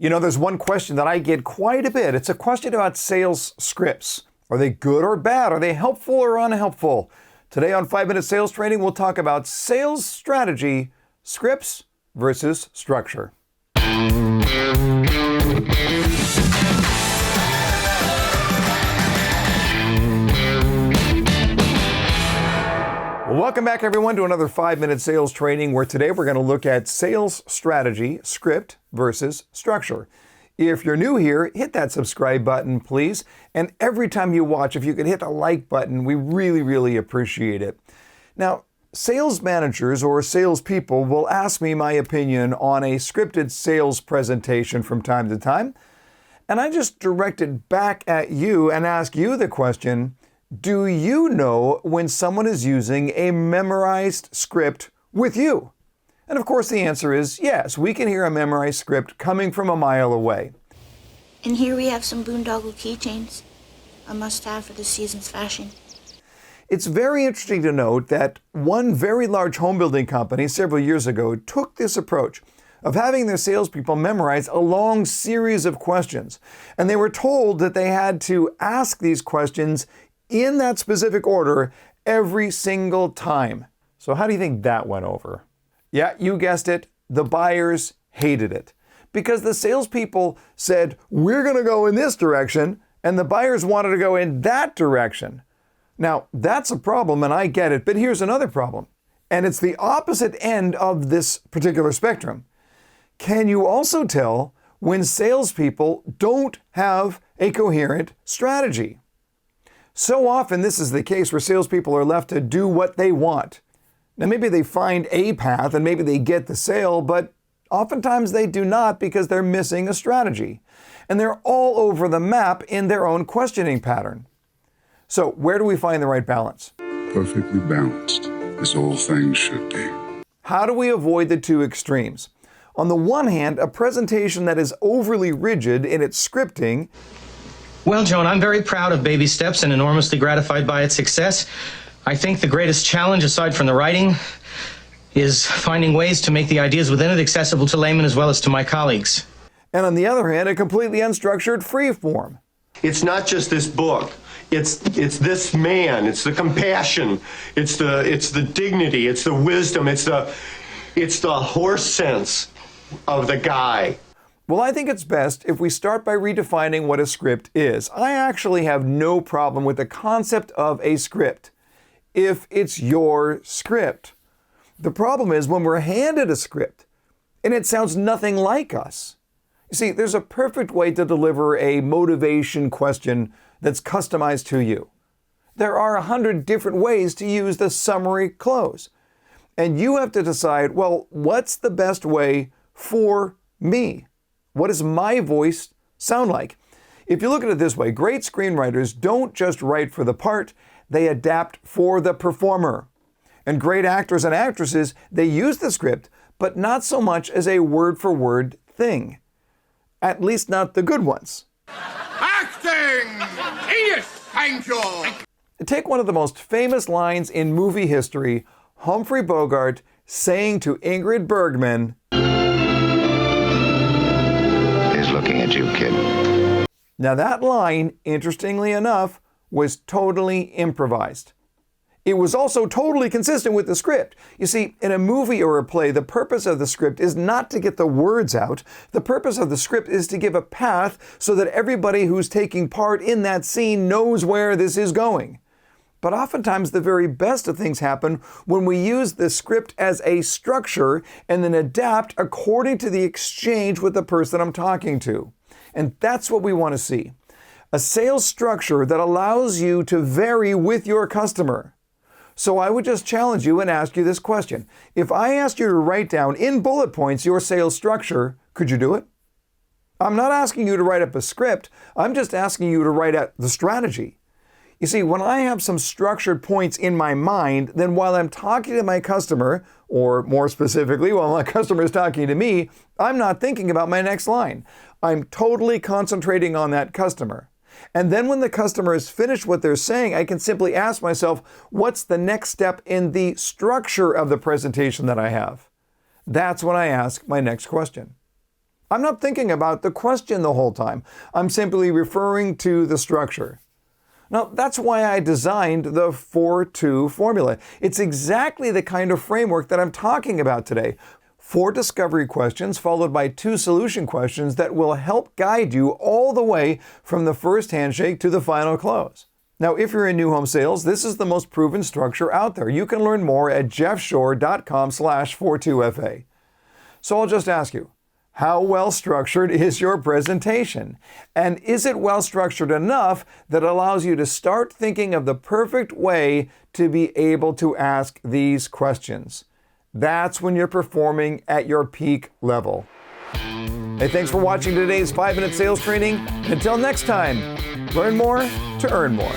You know, there's one question that I get quite a bit. It's a question about sales scripts. Are they good or bad? Are they helpful or unhelpful? Today on 5-Minute Sales Training, we'll talk about sales strategy, scripts versus structure. Well, welcome back, everyone, to another 5-Minute Sales Training, where today we're going to look at sales strategy, script versus structure. If you're new here, hit that subscribe button, please. And every time you watch, if you could hit the like button, we really appreciate it. Now, sales managers or salespeople will ask me my opinion on a scripted sales presentation from time to time. And I just direct it back at you and ask you the question, do you know when someone is using a memorized script with you? And of course the answer is yes, we can hear a memorized script coming from a mile away. And here we have some boondoggle keychains, a must-have for this season's fashion. It's very interesting to note that one very large home building company several years ago took this approach of having their salespeople memorize a long series of questions. And they were told that they had to ask these questions in that specific order every single time. So how do you think that went over? Yeah, you guessed it, the buyers hated it. Because the salespeople said, we're going to go in this direction, and the buyers wanted to go in that direction. Now, that's a problem, and I get it, but here's another problem. And it's the opposite end of this particular spectrum. Can you also tell when salespeople don't have a coherent strategy? So often this is the case where salespeople are left to do what they want. Now maybe they find a path and maybe they get the sale, but oftentimes they do not because they're missing a strategy. And they're all over the map in their own questioning pattern. So where do we find the right balance? Perfectly balanced, as all things should be. How do we avoid the two extremes? On the one hand, a presentation that is overly rigid in its scripting. Well, Joan, I'm very proud of Baby Steps and enormously gratified by its success. I think the greatest challenge, aside from the writing, is finding ways to make the ideas within it accessible to laymen as well as to my colleagues. And on the other hand, a completely unstructured free form. It's not just this book. It's this man. It's the compassion. It's the dignity. It's the wisdom. It's the horse sense of the guy. Well, I think it's best if we start by redefining what a script is. I actually have no problem with the concept of a script, if it's your script. The problem is when we're handed a script and it sounds nothing like us. You see, there's a perfect way to deliver a motivation question that's customized to you. There are 100 different ways to use the summary close. And you have to decide, well, what's the best way for me? What does my voice sound like? If you look at it this way, great screenwriters don't just write for the part, they adapt for the performer. And great actors and actresses, they use the script, but not so much as a word-for-word thing. At least not the good ones. Acting! Yes, thank you! Take one of the most famous lines in movie history, Humphrey Bogart saying to Ingrid Bergman, looking at you, kid. Now that line, interestingly enough, was totally improvised. It was also totally consistent with the script. You see, in a movie or a play, the purpose of the script is not to get the words out. The purpose of the script is to give a path so that everybody who's taking part in that scene knows where this is going. But oftentimes the very best of things happen when we use the script as a structure and then adapt according to the exchange with the person I'm talking to. And that's what we want to see. A sales structure that allows you to vary with your customer. So I would just challenge you and ask you this question. If I asked you to write down in bullet points your sales structure, could you do it? I'm not asking you to write up a script. I'm just asking you to write out the strategy. You see, when I have some structured points in my mind, then while I'm talking to my customer, or more specifically, while my customer is talking to me, I'm not thinking about my next line. I'm totally concentrating on that customer. And then when the customer has finished what they're saying, I can simply ask myself, what's the next step in the structure of the presentation that I have? That's when I ask my next question. I'm not thinking about the question the whole time. I'm simply referring to the structure. Now, that's why I designed the 4-2 formula. It's exactly the kind of framework that I'm talking about today. 4 discovery questions followed by 2 solution questions that will help guide you all the way from the first handshake to the final close. Now, if you're in new home sales, this is the most proven structure out there. You can learn more at jeffshore.com/42FA. So I'll just ask you, how well structured is your presentation? And is it well structured enough that allows you to start thinking of the perfect way to be able to ask these questions? That's when you're performing at your peak level. Hey, thanks for watching today's 5-minute sales training. Until next time, learn more to earn more.